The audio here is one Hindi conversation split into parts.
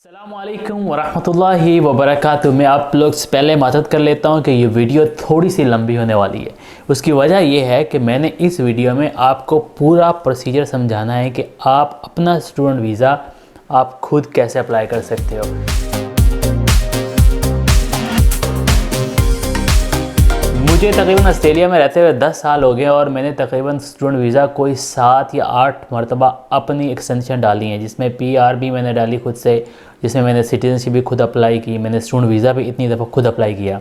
अस्सलामुअलैकुम वरहमतुल्लाहि वबरकातुहू। मैं आप लोग से पहले मातहत कर लेता हूं कि ये वीडियो थोड़ी सी लंबी होने वाली है। उसकी वजह ये है कि मैंने इस वीडियो में आपको पूरा प्रोसीजर समझाना है कि आप अपना स्टूडेंट वीज़ा आप खुद कैसे अप्लाई कर सकते हो। मुझे तकरीबन ऑस्ट्रेलिया में रहते हुए 10 साल हो गए और मैंने तकरीबन स्टूडेंट वीज़ा कोई 7 या 8 मरतबा अपनी एक्सटेंशन डाली हैं, जिसमें पीआर भी मैंने डाली खुद से, जिसमें मैंने सिटीजनशिप भी खुद अप्लाई की, मैंने स्टूडेंट वीज़ा भी इतनी दफ़ा खुद अप्लाई किया।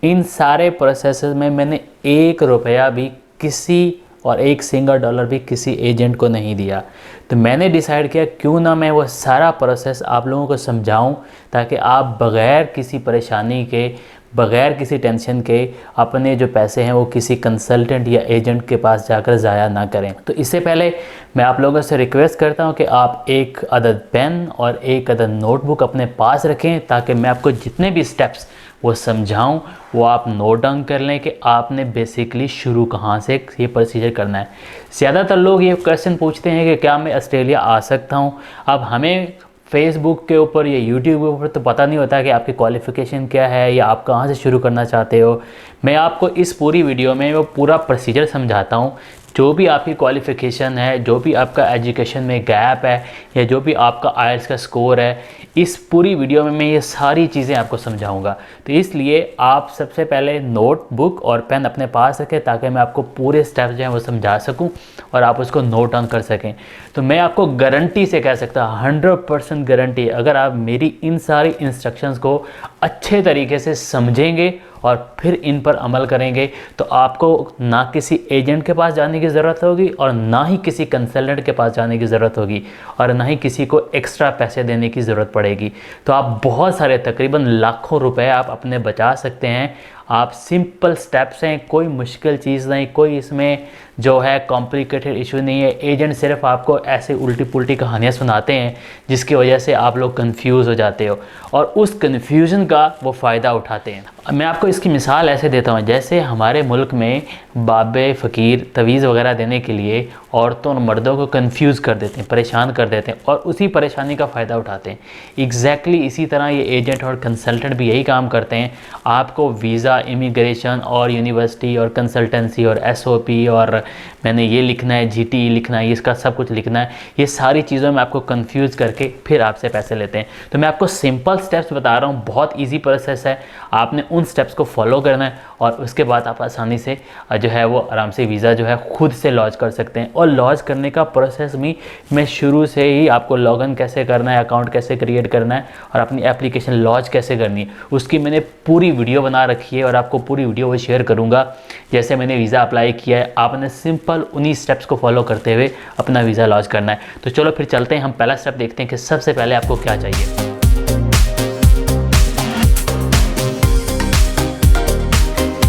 इन सारे प्रोसेस में मैंने 1 रुपया भी किसी और 1 सिंगल डॉलर भी किसी एजेंट को नहीं दिया। तो मैंने डिसाइड किया क्यों ना मैं वो सारा प्रोसेस आप लोगों को समझाऊं, ताकि आप बग़ैर किसी परेशानी के, बग़ैर किसी टेंशन के अपने जो पैसे हैं वो किसी कंसल्टेंट या एजेंट के पास जाकर ज़ाया ना करें। तो इससे पहले मैं आप लोगों से रिक्वेस्ट करता हूं कि आप एक अदद पेन और एक अदद नोटबुक अपने पास रखें, ताकि मैं आपको जितने भी स्टेप्स वो समझाऊं वो आप नोट डाउन कर लें कि आपने बेसिकली शुरू कहाँ से ये प्रोसीजर करना है। ज़्यादातर लोग ये क्वेश्चन पूछते हैं कि क्या मैं ऑस्ट्रेलिया आ सकता हूँ। अब हमें फेसबुक के ऊपर या यूट्यूब के ऊपर तो पता नहीं होता कि आपकी क्वालिफ़िकेशन क्या है या आप कहाँ से शुरू करना चाहते हो। मैं आपको इस पूरी वीडियो में वो पूरा प्रोसीजर समझाता हूँ। जो भी आपकी क्वालिफ़िकेशन है, जो भी आपका एजुकेशन में गैप है, या जो भी आपका आईएलटीएस का स्कोर है, इस पूरी वीडियो में मैं ये सारी चीज़ें आपको समझाऊंगा। तो इसलिए आप सबसे पहले नोटबुक और पेन अपने पास रखें, ताकि मैं आपको पूरे स्टेप्स जो हैं वो समझा सकूं और आप उसको नोट डाउन कर सकें। तो मैं आपको गारंटी से कह सकता हूँ, 100% गारंटी, अगर आप मेरी इन सारी इंस्ट्रक्शंस को अच्छे तरीके से समझेंगे और फिर इन पर अमल करेंगे, तो आपको ना किसी एजेंट के पास जाने की ज़रूरत होगी और ना ही किसी कंसल्टेंट के पास जाने की ज़रूरत होगी और ना ही किसी को एक्स्ट्रा पैसे देने की ज़रूरत पड़ेगी। तो आप बहुत सारे, तकरीबन लाखों रुपए आप अपने बचा सकते हैं। आप सिंपल स्टेप्स हैं, कोई मुश्किल चीज़ नहीं, कोई इसमें जो है कॉम्प्लिकेटेड इशू नहीं है। एजेंट सिर्फ आपको ऐसे उल्टी पुल्टी कहानियाँ सुनाते हैं जिसकी वजह से आप लोग कंफ्यूज हो जाते हो और उस कन्फ्यूज़न का वो फ़ायदा उठाते हैं। मैं आपको इसकी मिसाल ऐसे देता हूँ, जैसे हमारे मुल्क में बाबे फ़कीर तवीज़ वगैरह देने के लिए औरतों और मर्दों को कंफ्यूज कर देते हैं, परेशान कर देते हैं और उसी परेशानी का फ़ायदा उठाते हैं। एग्जैक्टली इसी तरह ये एजेंट और कंसल्टेंट भी यही काम करते हैं। आपको वीज़ा, इमिग्रेशन और यूनिवर्सिटी और कंसल्टेंसी और एसओपी और मैंने ये लिखना है, जीटी लिखना है, इसका सब कुछ लिखना है, ये सारी चीज़ों में आपको कंफ्यूज करके फिर आपसे पैसे लेते हैं। तो मैं आपको सिंपल स्टेप्स बता रहा हूँ, बहुत ईजी प्रोसेस है। आपने उन स्टेप्स को फॉलो करना है और उसके बाद आप आसानी से जो है वो आराम से वीज़ा जो है खुद से लॉन्च कर सकते हैं। और लॉन्च करने का प्रोसेस भी मैं शुरू से ही आपको लॉगिन कैसे करना है, अकाउंट कैसे क्रिएट करना है और अपनी एप्लीकेशन लॉन्च कैसे करनी है, उसकी मैंने पूरी वीडियो बना रखी है और आपको पूरी वीडियो वो शेयर करूँगा। जैसे मैंने वीज़ा अप्लाई किया है, आपने सिंपल उन्हीं स्टेप्स को फॉलो करते हुए अपना वीज़ा लॉन्च करना है। तो चलो फिर चलते हैं, हम पहला स्टेप देखते हैं कि सबसे पहले आपको क्या चाहिए।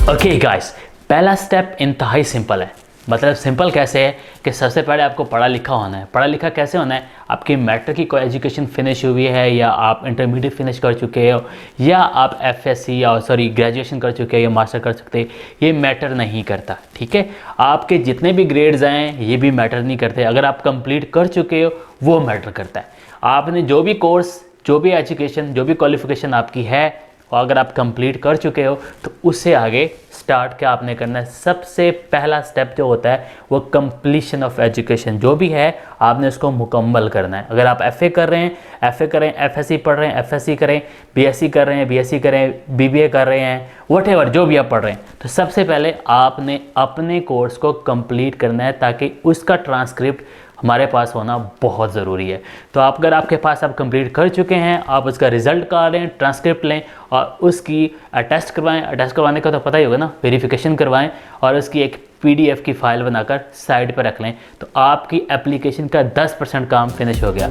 ओके गाइस, पहला स्टेप इंतहाई सिंपल है। मतलब सिंपल कैसे है कि सबसे पहले आपको पढ़ा लिखा होना है। पढ़ा लिखा कैसे होना है? आपकी मैट्रिक की कोई एजुकेशन फिनिश हुई है, या आप इंटरमीडिएट फिनिश कर चुके हो, या आप एफएससी या ग्रेजुएशन कर चुके हो या मास्टर कर सकते हैं, ये मैटर नहीं करता। ठीक है, आपके जितने भी ग्रेड्स आएँ ये भी मैटर नहीं करते। अगर आप कंप्लीट कर चुके हो वो मैटर करता है। आपने जो भी कोर्स, जो भी एजुकेशन, जो भी क्वालिफिकेशन आपकी है, और अगर आप कंप्लीट कर चुके हो तो उससे आगे स्टार्ट क्या आपने करना है। सबसे पहला स्टेप जो होता है वो कंप्लीशन ऑफ एजुकेशन, जो भी है आपने उसको मुकम्मल करना है। अगर आप एफए कर रहे हैं, एफए करें, एफएससी पढ़ रहे हैं, एफएससी करें, बीएससी कर रहे हैं, बीएससी करें, बीबीए कर रहे हैं, व्हाटएवर जो भी आप पढ़ रहे हैं, तो सबसे पहले आपने अपने कोर्स को कंप्लीट करना है, ताकि उसका ट्रांसक्रिप्ट हमारे पास होना बहुत ज़रूरी है। तो अगर आपके पास आप कंप्लीट कर चुके हैं, आप उसका रिज़ल्ट का लें, ट्रांसक्रिप्ट लें और उसकी अटेस्ट करवाएं। अटेस्ट करवाने का तो पता ही होगा ना, वेरिफिकेशन करवाएं और उसकी एक पीडीएफ की फ़ाइल बनाकर साइड पर रख लें। तो आपकी एप्लीकेशन का 10% काम फिनिश हो गया।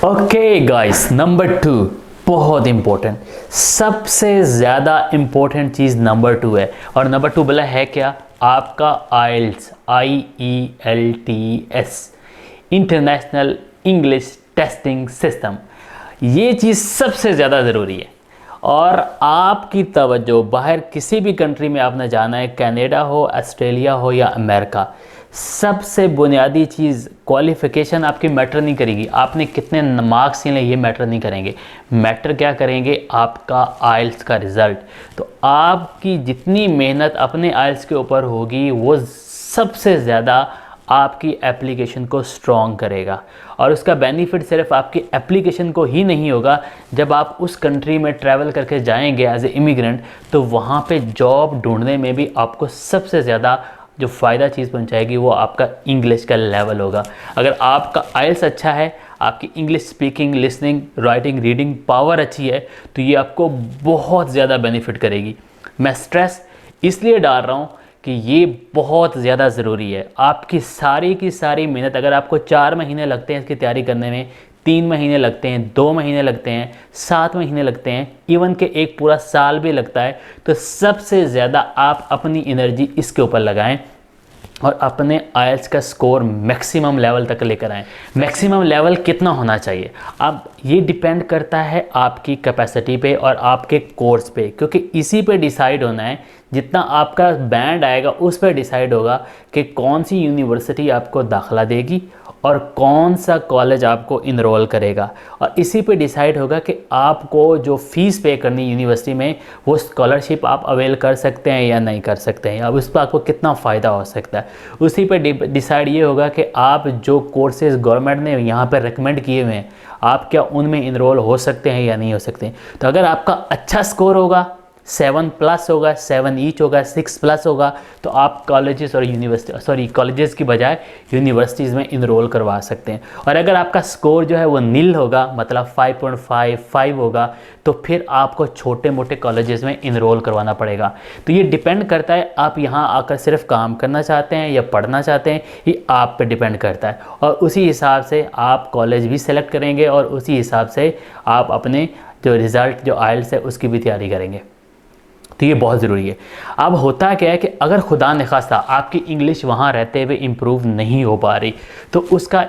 ओके गाइस, नंबर 2 बहुत इम्पोर्टेंट, सबसे ज़्यादा इम्पोर्टेंट चीज़ नंबर 2 है। और नंबर 2 बोला है क्या? आपका आइल्स, IELTS, international English testing system. ये चीज़ सबसे ज़्यादा ज़रूरी है। और आपकी तवज्जो बाहर किसी भी कंट्री में आपने जाना है, कनाडा हो, ऑस्ट्रेलिया हो या अमेरिका, सबसे बुनियादी चीज़ क्वालिफ़िकेशन आपकी मैटर नहीं करेगी, आपने कितने मार्क्स लिए ये मैटर नहीं करेंगे। मैटर क्या करेंगे, आपका आइल्स का रिज़ल्ट। तो आपकी जितनी मेहनत अपने आइल्स के ऊपर होगी वो सबसे ज़्यादा आपकी एप्लीकेशन को स्ट्रॉन्ग करेगा। और उसका बेनिफिट सिर्फ आपकी एप्लीकेशन को ही नहीं होगा, जब आप उस कंट्री में ट्रैवल करके जाएंगे एज ए इमिग्रेंट तो वहाँ पे जॉब ढूंढने में भी आपको सबसे ज़्यादा जो फ़ायदा चीज़ पहुंचाएगी वो आपका इंग्लिश का लेवल होगा। अगर आपका आइल्स अच्छा है, आपकी English speaking, listening, writing, reading power अच्छी है, तो ये आपको बहुत ज़्यादा बेनिफिट करेगी। मैं स्ट्रेस इसलिए डाल रहा हूँ कि ये बहुत ज़्यादा ज़रूरी है। आपकी सारी की सारी मेहनत, अगर आपको 4 महीने लगते हैं इसकी तैयारी करने में, 3 महीने लगते हैं, 2 महीने लगते हैं, 7 महीने लगते हैं, इवन के एक पूरा साल भी लगता है, तो सबसे ज़्यादा आप अपनी एनर्जी इसके ऊपर लगाएं और अपने आइल्स का स्कोर मैक्सिमम लेवल तक लेकर आएँ। मैक्सिमम लेवल कितना होना चाहिए, अब ये डिपेंड करता है आपकी कैपेसिटी पे और आपके कोर्स पे, क्योंकि इसी पे डिसाइड होना है। जितना आपका बैंड आएगा उस पर डिसाइड होगा कि कौन सी यूनिवर्सिटी आपको दाखिला देगी और कौन सा कॉलेज आपको इनरोल करेगा। और इसी पे डिसाइड होगा कि आपको जो फ़ीस पे करनी यूनिवर्सिटी में वो स्कॉलरशिप आप अवेल कर सकते हैं या नहीं कर सकते हैं, अब उस पर आपको कितना फ़ायदा हो सकता है। उसी पे डिसाइड ये होगा कि आप जो कोर्सेज़ गवर्नमेंट ने यहाँ पर रिकमेंड किए हुए हैं आप क्या उनमें इनरोल हो सकते हैं या नहीं हो सकते हैं। तो अगर आपका अच्छा स्कोर होगा, 7+ होगा, 7 ईच होगा, 6+ होगा, तो आप कॉलेजेस और कॉलेजेस की बजाय यूनिवर्सिटीज़ में इनरोल करवा सकते हैं। और अगर आपका स्कोर जो है वो नील होगा, मतलब 5.5 5 होगा, तो फिर आपको छोटे मोटे कॉलेजेस में इनरोल करवाना पड़ेगा। तो ये डिपेंड करता है आप यहाँ आकर सिर्फ काम करना चाहते हैं या पढ़ना चाहते हैं, ये आप पे डिपेंड करता है। और उसी हिसाब से आप कॉलेज भी सेलेक्ट करेंगे और उसी हिसाब से आप अपने जो रिज़ल्ट जो आइल्स है उसकी भी तैयारी करेंगे। तो ये बहुत ज़रूरी है। अब होता क्या है कि अगर खुदा नखास्ता आपकी इंग्लिश वहाँ रहते हुए इम्प्रूव नहीं हो पा रही, तो उसका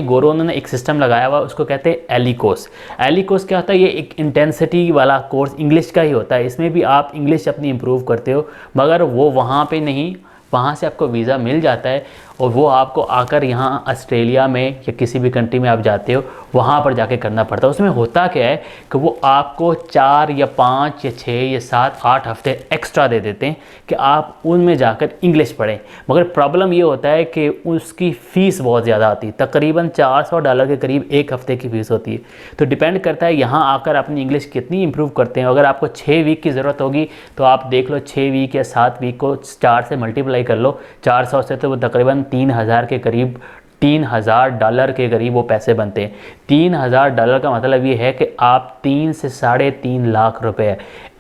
गोरों ने एक सिस्टम लगाया हुआ, उसको कहते हैं एलिकोस। एलिकोस क्या होता है, ये एक इंटेंसिटी वाला कोर्स इंग्लिश का ही होता है। इसमें भी आप इंग्लिश अपनी इम्प्रूव करते हो, मगर वो वहाँ पे नहीं, वहाँ से आपको वीज़ा मिल जाता है और वो आपको आकर यहाँ ऑस्ट्रेलिया में या किसी भी कंट्री में आप जाते हो वहाँ पर जाके करना पड़ता है। उसमें होता क्या है कि वो आपको 4 या 5 या 6 या 7 8 हफ्ते एक्स्ट्रा दे देते हैं कि आप उनमें जाकर इंग्लिश पढ़ें। मगर प्रॉब्लम ये होता है कि उसकी फ़ीस बहुत ज़्यादा आती है, तकरीबन $400 के करीब एक हफ़्ते की फ़ीस होती है। तो डिपेंड करता है यहाँ आकर अपनी इंग्लिश कितनी इंप्रूव करते हैं। अगर आपको 6 वीक की ज़रूरत होगी तो आप देख लो 6 वीक या 7 वीक को 4 से मल्टीप्लाई कर लो, 400 से तो वो तकरीबन $3000 के करीब, $3000 के करीब वो पैसे बनते हैं। $3000 का मतलब ये है कि आप 3 से 3.5 लाख रुपए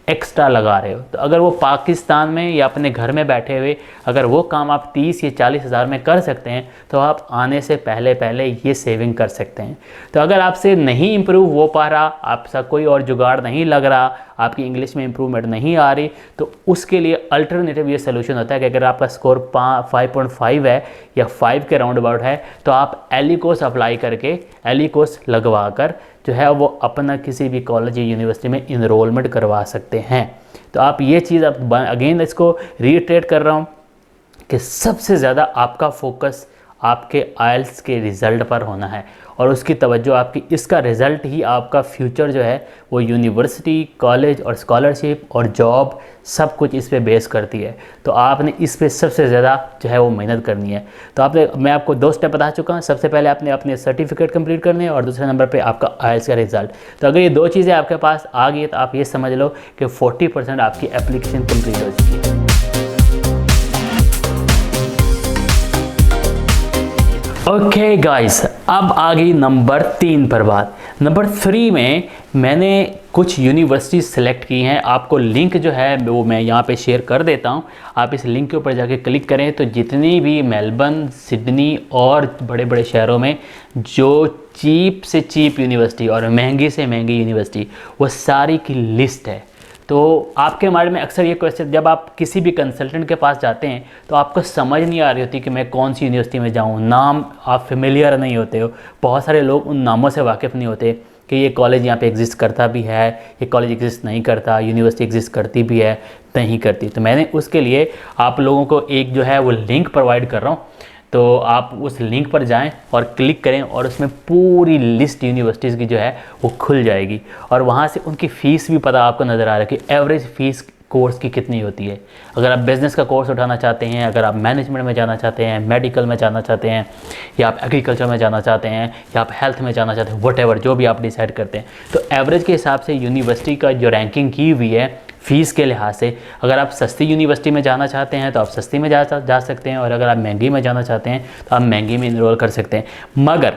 एक्स्ट्रा लगा रहे हो। तो अगर वो पाकिस्तान में या अपने घर में बैठे हुए अगर वो काम आप 30 या 40 हज़ार में कर सकते हैं तो आप आने से पहले पहले ये सेविंग कर सकते हैं। तो अगर आपसे नहीं इम्प्रूव हो पा रहा, आपका कोई और जुगाड़ नहीं लग रहा, आपकी इंग्लिश में इम्प्रूवमेंट नहीं आ रही, तो उसके लिए अल्टरनेटिव ये सोल्यूशन होता है कि अगर आपका स्कोर 5.5 है या 5 के राउंड अबाउट है तो आप एलिकोस अप्लाई करके, एलिकोस लगवा कर जो है वो अपना किसी भी कॉलेज या यूनिवर्सिटी में इनरोलमेंट करवा सकते हैं। तो आप ये चीज़, अब अगेन इसको रीट्रेट कर रहा हूँ कि सबसे ज़्यादा आपका फोकस आपके आइल्स के रिज़ल्ट पर होना है और उसकी तवज्जो आपकी, इसका रिज़ल्ट ही आपका फ्यूचर जो है वो यूनिवर्सिटी, कॉलेज और स्कॉलरशिप और जॉब सब कुछ इस पे बेस करती है। तो आपने इस पे सबसे ज़्यादा जो है वो मेहनत करनी है। तो मैं आपको 2 स्टेप बता चुका हूँ। सबसे पहले आपने अपने सर्टिफिकेट कंप्लीट करने हैं और दूसरे नंबर पे आपका आइल्स का रिज़ल्ट। तो अगर ये 2 चीज़ें आपके पास आ गई तो आप ये समझ लो कि 40% आपकी एप्लीकेशन कंप्लीट हो चुकी है। ओके गाइस, अब आ गई नंबर 3 पर बात। नंबर 3 में मैंने कुछ यूनिवर्सिटी सेलेक्ट की हैं। आपको लिंक जो है वो मैं यहाँ पे शेयर कर देता हूँ, आप इस लिंक के ऊपर जाके क्लिक करें तो जितनी भी मेलबर्न, सिडनी और बड़े बड़े शहरों में जो चीप से चीप यूनिवर्सिटी और महंगी से महंगी यूनिवर्सिटी, वो सारी की लिस्ट है। तो आपके माइंड में अक्सर ये क्वेश्चन, जब आप किसी भी कंसल्टेंट के पास जाते हैं तो आपको समझ नहीं आ रही होती कि मैं कौन सी यूनिवर्सिटी में जाऊं, नाम आप फेमिलियर नहीं होते हो। बहुत सारे लोग उन नामों से वाकिफ़ नहीं होते कि ये कॉलेज यहाँ पे एग्जिस्ट करता भी है, ये कॉलेज एग्जिस्ट नहीं करता, यूनिवर्सिटी एग्जिस्ट करती भी है, नहीं करती। तो मैंने उसके लिए आप लोगों को एक जो है वो लिंक प्रोवाइड कर रहा हूँ। तो आप उस लिंक पर जाएं और क्लिक करें और उसमें पूरी लिस्ट यूनिवर्सिटीज़ की जो है वो खुल जाएगी, और वहाँ से उनकी फ़ीस भी पता आपको नज़र आ रहा है कि एवरेज फ़ीस कोर्स की कितनी होती है। अगर आप बिज़नेस का कोर्स उठाना चाहते हैं, अगर आप मैनेजमेंट में जाना चाहते हैं, मेडिकल में जाना चाहते हैं, या आप एग्रीकल्चर में जाना चाहते हैं, या आप हेल्थ में जाना चाहते हैं, वटेवर जो भी आप डिसाइड करते हैं, तो एवरेज के हिसाब से यूनिवर्सिटी का जो रैंकिंग की हुई है फ़ीस के लिहाज से, अगर आप सस्ती यूनिवर्सिटी में जाना चाहते हैं तो आप सस्ती में जा सकते हैं, और अगर आप महंगी में जाना चाहते हैं तो आप महंगी में इनरोल कर सकते हैं। मगर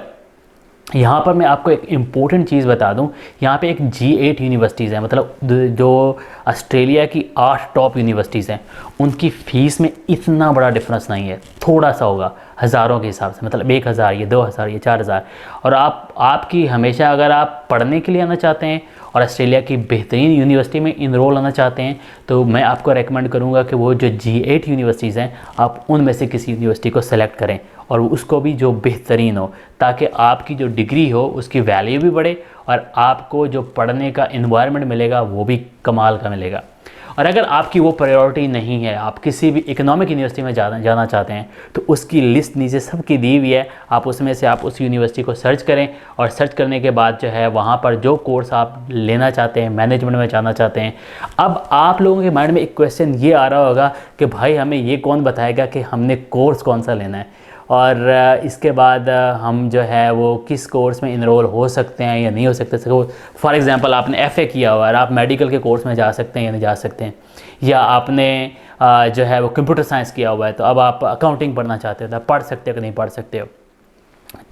यहाँ पर मैं आपको एक इम्पोर्टेंट चीज़ बता दूँ, यहाँ पे एक G8 यूनिवर्सिटीज़ हैं, मतलब जो ऑस्ट्रेलिया की 8 टॉप यूनिवर्सिटीज़ हैं, उनकी फ़ीस में इतना बड़ा डिफरेंस नहीं है, थोड़ा सा होगा हज़ारों के हिसाब से, मतलब 1000 ये 2000 ये 4000। और आपकी हमेशा अगर आप पढ़ने के लिए आना चाहते हैं और ऑस्ट्रेलिया की बेहतरीन यूनिवर्सिटी में इनरोल होना चाहते हैं, तो मैं आपको रेकमेंड करूँगा कि वो जो G8 यूनिवर्सिटीज़ हैं आप उनमें से किसी यूनिवर्सिटी को सेलेक्ट करें, और उसको भी जो बेहतरीन हो, ताकि आपकी जो डिग्री हो उसकी वैल्यू भी बढ़े और आपको जो पढ़ने का इन्वायरमेंट मिलेगा वो भी कमाल का मिलेगा। और अगर आपकी वो प्रायोरिटी नहीं है, आप किसी भी इकोनॉमिक यूनिवर्सिटी में जाना चाहते हैं, तो उसकी लिस्ट नीचे सबकी दी हुई है, आप उसमें से आप उस यूनिवर्सिटी को सर्च करें, और सर्च करने के बाद जो है वहाँ पर जो कोर्स आप लेना चाहते हैं, मैनेजमेंट में जाना चाहते हैं। अब आप लोगों के माइंड में एक क्वेश्चन ये आ रहा होगा कि भाई हमें ये कौन बताएगा कि हमने कोर्स कौन सा लेना है, और इसके बाद हम जो है वो किस कोर्स में इनरोल हो सकते हैं या नहीं हो सकते। फॉर एग्ज़ाम्पल आपने FA किया हुआ है, आप मेडिकल के कोर्स में जा सकते हैं या नहीं जा सकते हैं, या आपने जो है वो कंप्यूटर साइंस किया हुआ है तो अब आप अकाउंटिंग पढ़ना चाहते हो तो आप पढ़ सकते हो कि नहीं पढ़ सकते हो।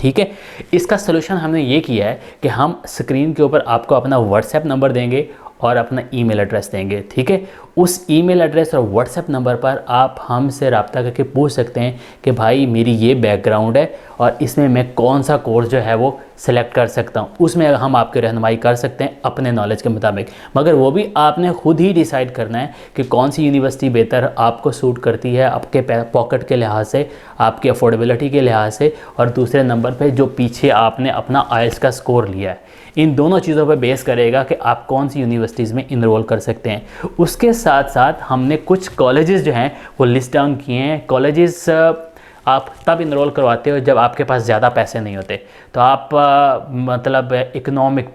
ठीक है, इसका सलूशन हमने ये किया है कि हम स्क्रीन के ऊपर आपको अपना व्हाट्सएप नंबर देंगे और अपना ईमेल एड्रेस देंगे। ठीक है, उस ईमेल एड्रेस और व्हाट्सएप नंबर पर आप हमसे रब्ता करके पूछ सकते हैं कि भाई मेरी ये बैकग्राउंड है और इसमें मैं कौन सा कोर्स जो है वो सेलेक्ट कर सकता हूँ, उसमें हम आपकी रहनुमाई कर सकते हैं अपने नॉलेज के मुताबिक। मगर वो भी आपने खुद ही डिसाइड करना है कि कौन सी यूनिवर्सिटी बेहतर आपको सूट करती है, आपके पॉकेट के लिहाज से, आपकी अफोर्डेबिलिटी के लिहाज से, और दूसरे नंबर पे जो पीछे आपने अपना IELTS का स्कोर लिया है। इन दोनों चीज़ों पर बेस करेगा कि आप कौन सी यूनिवर्सिटीज़ में इनरोल कर सकते हैं। उसके साथ साथ हमने कुछ कॉलेजेस जो हैं वो लिस्ट डाउन किए हैं। कॉलेजेस आप तब इनरोल करवाते हो जब आपके पास ज़्यादा पैसे नहीं होते, तो आप मतलब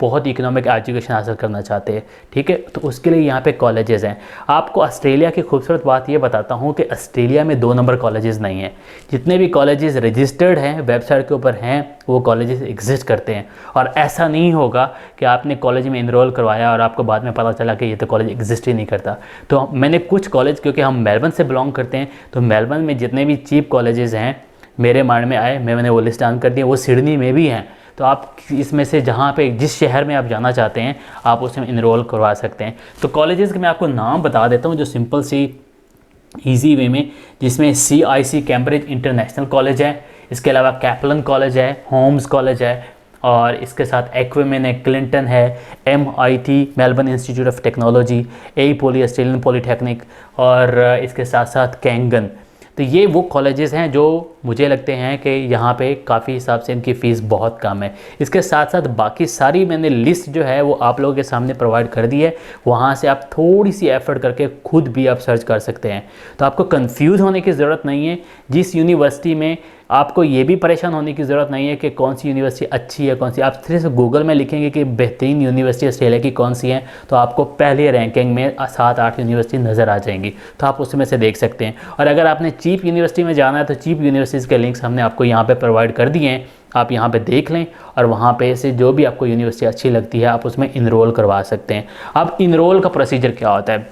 बहुत इकोनॉमिक एजुकेशन हासिल करना चाहते हैं। ठीक है, तो उसके लिए यहाँ पे कॉलेजेस हैं। आपको ऑस्ट्रेलिया की खूबसूरत बात ये बताता हूँ कि ऑस्ट्रेलिया में 2 नंबर कॉलेजेस नहीं हैं। जितने भी कॉलेजेस रजिस्टर्ड हैं वेबसाइट के ऊपर हैं वो कॉलेजेस एग्जिस्ट करते हैं, और ऐसा नहीं होगा कि आपने कॉलेज में इनरोल करवाया और आपको बाद में पता चला कि ये तो कॉलेज एग्जिस्ट ही नहीं करता। तो मैंने कुछ कॉलेज, क्योंकि हम मेलबर्न से बिलोंग करते हैं, तो मेलबर्न में जितने भी चीप कॉलेजेस हैं मेरे माइंड में आए, मैंने वो लिस्ट डाउन कर दी। वो सिडनी में भी हैं, तो आप इसमें से जहाँ पे जिस शहर में आप जाना चाहते हैं आप उसमें इनरोल करवा सकते हैं। तो कॉलेजेस के मैं आपको नाम बता देता हूँ जो सिंपल सी ईजी वे में, जिसमें CIC कैम्ब्रिज इंटरनेशनल कॉलेज है, इसके अलावा कैपलन कॉलेज है, होम्स कॉलेज है, और इसके साथ एक्विमेन है, क्लिंटन है, MIT Melbourne Institute of Technology, A poly Australian Polytechnic, और इसके साथ साथ कैंगन। तो ये वो कॉलेजेस हैं जो मुझे लगते हैं कि यहाँ पे काफ़ी हिसाब से इनकी फ़ीस बहुत कम है। इसके साथ साथ बाकी सारी मैंने लिस्ट जो है वो आप लोगों के सामने प्रोवाइड कर दी है, वहाँ से आप थोड़ी सी एफर्ट करके खुद भी आप सर्च कर सकते हैं। तो आपको कंफ्यूज होने की ज़रूरत नहीं है। जिस यूनिवर्सिटी में आपको ये भी परेशान होने की ज़रूरत नहीं है कि कौन सी यूनिवर्सिटी अच्छी है कौन सी, आप सिर्फ गूगल में लिखेंगे कि बेहतरीन यूनिवर्सिटी ऑस्ट्रेलिया की कौन सी है, तो आपको पहले रैंकिंग में 7-8 यूनिवर्सिटी नज़र आ जाएंगी, तो आप उसमें से देख सकते हैं। और अगर आपने चीप यूनिवर्सिटी में जाना है तो चीप यूनिवर्सिटीज़ के लिंक्स हमने आपको यहाँ पर प्रोवाइड कर दिए हैं, आप यहाँ पे देख लें, और वहाँ पे से जो भी आपको यूनिवर्सिटी अच्छी लगती है आप उसमें इनरोल करवा सकते हैं। अब इनरोल का प्रोसीजर क्या होता है,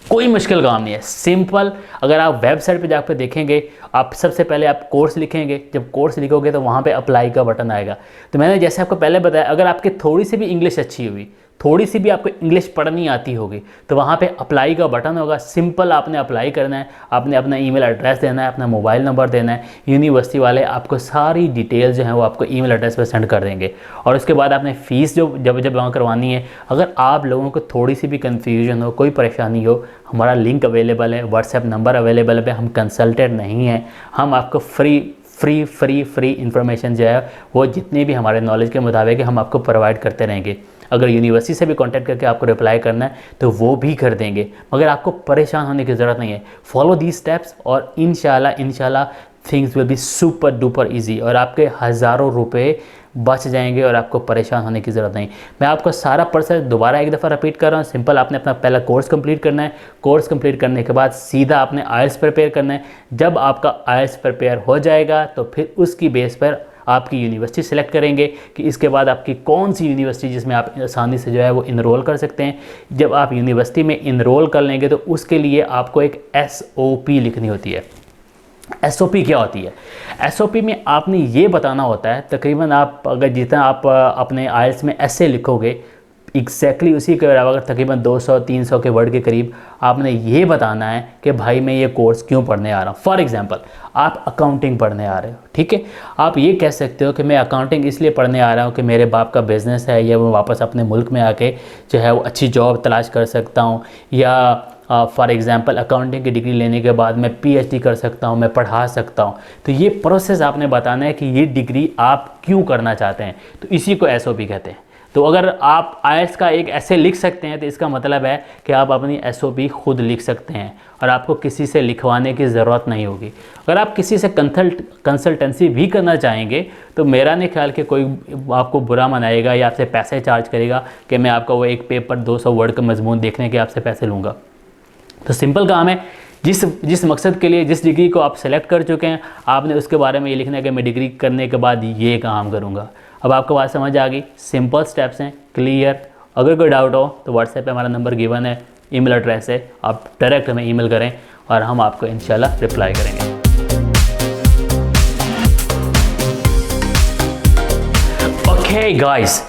कोई मुश्किल काम नहीं है, सिंपल। अगर आप वेबसाइट पे जाकर देखेंगे, आप सबसे पहले आप कोर्स लिखेंगे, जब कोर्स लिखोगे तो वहाँ पे अप्लाई का बटन आएगा। तो मैंने जैसे आपको पहले बताया, अगर आपकी थोड़ी सी भी इंग्लिश अच्छी हुई, थोड़ी सी भी आपको इंग्लिश पढ़नी आती होगी, तो वहाँ पे अप्लाई का बटन होगा, सिंपल आपने अप्लाई करना है, आपने अपना ईमेल एड्रेस देना है, अपना मोबाइल नंबर देना है, यूनिवर्सिटी वाले आपको सारी डिटेल्स जो हैं वो आपको ईमेल एड्रेस पर सेंड कर देंगे। और उसके बाद आपने फ़ीस जब जमा करवानी है। अगर आप लोगों को थोड़ी सी भी कन्फ्यूजन हो, कोई परेशानी हो, हमारा लिंक अवेलेबल है, व्हाट्सएप नंबर अवेलेबल है, हम कंसल्टेंट नहीं हैं, हम आपको फ्री इंफॉर्मेशन जो है वो जितने भी हमारे नॉलेज के मुताबिक हम आपको प्रोवाइड करते रहेंगे। अगर यूनिवर्सिटी से भी कांटेक्ट करके आपको रिप्लाई करना है तो वो भी कर देंगे, मगर आपको परेशान होने की ज़रूरत नहीं है। फॉलो दी स्टेप्स और इंशाल्लाह things will be super duper easy और आपके हज़ारों रुपए बच जाएंगे और आपको परेशान होने की ज़रूरत नहीं। मैं आपको सारा प्रोसेस दोबारा एक दफ़ा रिपीट कर रहा हूँ। सिंपल, आपने अपना पहला कोर्स कंप्लीट करना है। कोर्स कंप्लीट करने के बाद सीधा आपने आइल्स प्रिपेयर करना है। जब आपका आइल्स प्रिपेयर हो जाएगा तो फिर उसकी बेस पर आपकी यूनिवर्सिटी सेलेक्ट करेंगे कि इसके बाद आपकी कौन सी यूनिवर्सिटी जिसमें आप आसानी से जो है वो इनरोल कर सकते हैं। जब आप यूनिवर्सिटी में इनरोल कर लेंगे तो उसके लिए आपको एक SOP लिखनी होती है। SOP क्या होती है? SOP में आपने ये बताना होता है, तकरीबन आप अगर जितना आप अपने आइल्स में ऐसे लिखोगे एग्जैक्टली उसी के बराबर तकरीबन 200-300 के वर्ड के करीब आपने ये बताना है कि भाई मैं ये कोर्स क्यों पढ़ने आ रहा हूँ। फॉर एग्जांपल, आप अकाउंटिंग पढ़ने आ रहे हो, ठीक है। आप ये कह सकते हो कि मैं अकाउंटिंग इसलिए पढ़ने आ रहा हूँ कि मेरे बाप का बिज़नेस है, या मैं वापस अपने मुल्क में आके जो है वो अच्छी जॉब तलाश कर सकता हूँ, या फॉर एग्ज़ाम्पल अकाउंटिंग की डिग्री लेने के बाद मैं PhD कर सकता हूँ, मैं पढ़ा सकता हूँ। तो ये प्रोसेस आपने बताना है कि ये डिग्री आप क्यों करना चाहते हैं, तो इसी को SOP कहते हैं। तो अगर आप आइल्स का एक ऐसे लिख सकते हैं तो इसका मतलब है कि आप अपनी SOP खुद लिख सकते हैं और आपको किसी से लिखवाने की ज़रूरत नहीं होगी। अगर आप किसी से कंसल्टेंसी भी करना चाहेंगे तो मेरा नहीं ख्याल कि कोई आपको बुरा मनाएगा या आपसे पैसे चार्ज करेगा कि मैं आपका वो एक पेपर 200 वर्ड का मजमून देखने के आपसे पैसे लूँगा। तो सिंपल काम है, जिस मकसद के लिए जिस डिग्री को आप सेलेक्ट कर चुके हैं आपने उसके बारे में ये लिखना है कि मैं डिग्री करने के बाद ये काम करूँगा। अब आपको बात समझ आ गई, सिंपल स्टेप्स हैं, क्लियर। अगर कोई डाउट हो तो व्हाट्सएप पे हमारा नंबर गिवन है, ईमेल एड्रेस है, आप डायरेक्ट हमें ईमेल करें और हम आपको इंशाल्लाह रिप्लाई करेंगे। ओके गाइस,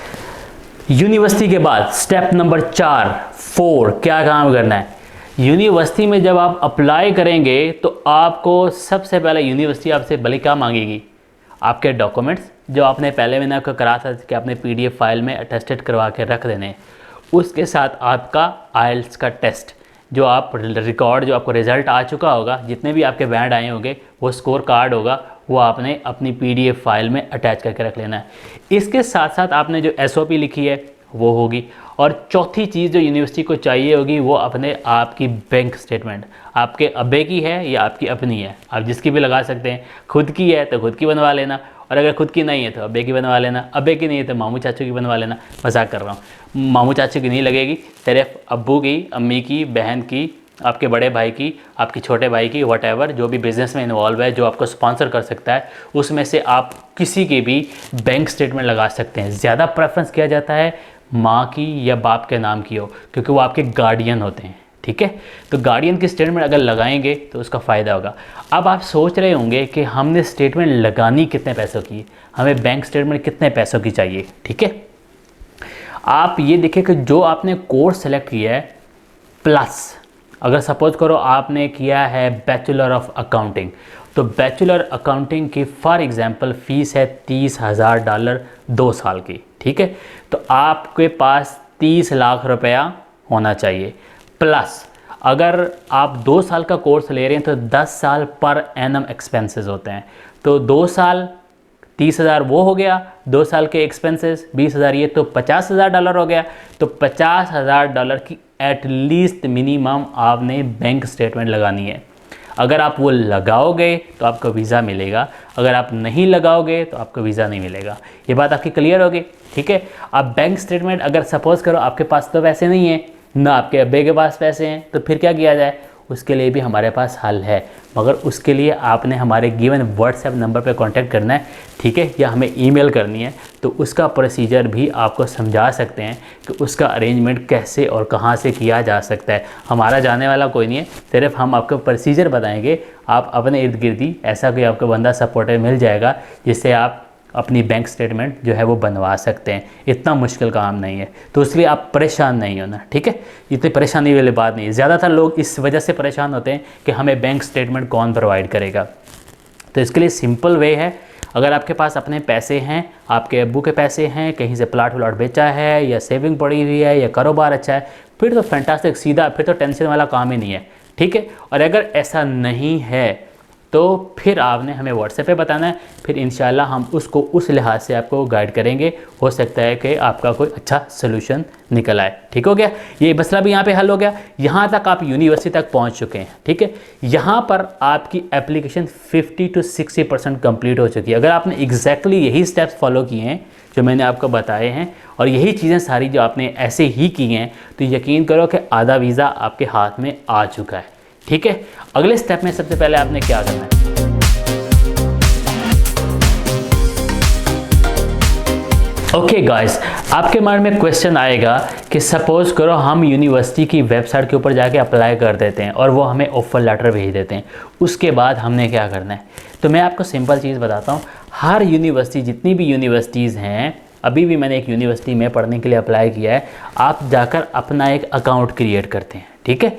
यूनिवर्सिटी के बाद स्टेप नंबर 4 क्या काम करना है। यूनिवर्सिटी में जब आप अप्लाई करेंगे तो आपको सबसे पहले यूनिवर्सिटी आपसे भले क्या मांगेगी, आपके डॉक्यूमेंट्स जो आपने पहले मैंने आपको करा था कि आपने PDF फाइल में अटेस्टेड करवा के रख देने, उसके साथ आपका आइल्स का टेस्ट जो आप रिकॉर्ड जो आपको रिज़ल्ट आ चुका होगा, जितने भी आपके बैंड आए होंगे वो स्कोर कार्ड होगा, वो आपने अपनी PDF फाइल में अटैच करके रख लेना है। इसके साथ साथ आपने जो SOP लिखी है वो होगी। और चौथी चीज़ जो यूनिवर्सिटी को चाहिए होगी वो अपने आपकी बैंक स्टेटमेंट, आपके अब्बे की है या आपकी अपनी है, आप जिसकी भी लगा सकते हैं। खुद की है तो खुद की बनवा लेना, और अगर खुद की नहीं है तो अब्बे की बनवा लेना, अब्बे की नहीं है तो मामू चाचू की बनवा लेना। मजाक कर रहा हूँ, मामू चाचू की नहीं लगेगी, सिर्फ अब्बू की, अम्मी की, बहन की, आपके बड़े भाई की, आपके छोटे भाई की, वट जो भी बिज़नेस में इन्वॉल्व है, जो आपको स्पॉन्सर कर सकता है, उसमें से आप किसी की भी बैंक स्टेटमेंट लगा सकते हैं। ज़्यादा प्रेफरेंस किया जाता है माँ की या बाप के नाम की हो, क्योंकि वो आपके गार्डियन होते हैं, ठीक है। तो गार्डियन की स्टेटमेंट अगर लगाएंगे तो उसका फ़ायदा होगा। अब आप सोच रहे होंगे कि हमने स्टेटमेंट लगानी कितने पैसों की, हमें बैंक स्टेटमेंट कितने पैसों की चाहिए, ठीक है। आप ये देखें कि जो आपने कोर्स सेलेक्ट किया है, प्लस अगर सपोज करो आपने किया है बैचलर ऑफ अकाउंटिंग, तो बैचलर अकाउंटिंग की फॉर एग्जांपल फ़ीस है $30,000 2 साल की, ठीक है। तो आपके पास 30 लाख रुपया होना चाहिए। प्लस अगर आप 2 साल का कोर्स ले रहे हैं तो 10 साल पर एनम एक्सपेंसेस होते हैं। तो 2 साल 30,000 वो हो गया, 2 साल के एक्सपेंसेस 20,000 ये, तो $50,000 हो गया। तो $50,000 की एटलीस्ट मिनिमम आपने बैंक स्टेटमेंट लगानी है। अगर आप वो लगाओगे तो आपको वीज़ा मिलेगा, अगर आप नहीं लगाओगे तो आपको वीज़ा नहीं मिलेगा। ये बात आपकी क्लियर होगी, ठीक है। अब बैंक स्टेटमेंट अगर सपोज़ करो आपके पास तो पैसे नहीं है, ना आपके अब्बे के पास पैसे हैं, तो फिर क्या किया जाए, उसके लिए भी हमारे पास हल है। मगर उसके लिए आपने हमारे गिवन व्हाट्सएप नंबर पे कांटेक्ट करना है, ठीक है, या हमें ईमेल करनी है। तो उसका प्रोसीजर भी आपको समझा सकते हैं कि उसका अरेंजमेंट कैसे और कहाँ से किया जा सकता है। हमारा जाने वाला कोई नहीं है, सिर्फ हम आपको प्रोसीजर बताएंगे। आप अपने इर्द गिर्द ही ऐसा कोई आपको बंदा सपोर्टर मिल जाएगा जिससे आप अपनी बैंक स्टेटमेंट जो है वो बनवा सकते हैं। इतना मुश्किल काम नहीं है, तो इसलिए आप परेशान नहीं होना, ठीक है। इतनी परेशानी वाली बात नहीं है। ज़्यादातर लोग इस वजह से परेशान होते हैं कि हमें बैंक स्टेटमेंट कौन प्रोवाइड करेगा। तो इसके लिए सिंपल वे है, अगर आपके पास अपने पैसे हैं, आपके अब्बू के पैसे हैं, कहीं से प्लाट व्लाट बेचा है या सेविंग पड़ी हुई है या कारोबार अच्छा है, फिर तो फैंटास्टिक, सीधा, फिर तो टेंशन वाला काम ही नहीं है, ठीक है। और अगर ऐसा नहीं है तो फिर आपने हमें व्हाट्सएप पे बताना है, फिर इंशाल्लाह हम उसको उस लिहाज से आपको गाइड करेंगे। हो सकता है कि आपका कोई अच्छा सोल्यूशन निकल आए। ठीक हो गया, ये मसला भी यहाँ पे हल हो गया। यहाँ तक आप यूनिवर्सिटी तक पहुँच चुके हैं। ठीक है, यहाँ पर आपकी एप्लीकेशन 50 to 60% कंप्लीट हो चुकी है। अगर आपने एग्जैक्टली यही स्टेप्स फॉलो किए हैं जो मैंने आपको बताए हैं और यही चीज़ें सारी जो आपने ऐसे ही की हैं, तो यकीन करो कि आधा वीज़ा आपके हाथ में आ चुका है। ठीक है, अगले स्टेप में सबसे पहले आपने क्या करना है, ओके गाइस, आपके माइंड में क्वेश्चन आएगा कि सपोज करो हम यूनिवर्सिटी की वेबसाइट के ऊपर जाके अप्लाई कर देते हैं और वो हमें ऑफर लेटर भेज देते हैं, उसके बाद हमने क्या करना है। तो मैं आपको सिंपल चीज़ बताता हूँ। हर यूनिवर्सिटी, जितनी भी यूनिवर्सिटीज़ हैं, अभी भी मैंने एक यूनिवर्सिटी में पढ़ने के लिए अप्लाई किया है, आप जाकर अपना एक अकाउंट क्रिएट करते हैं। ठीक है,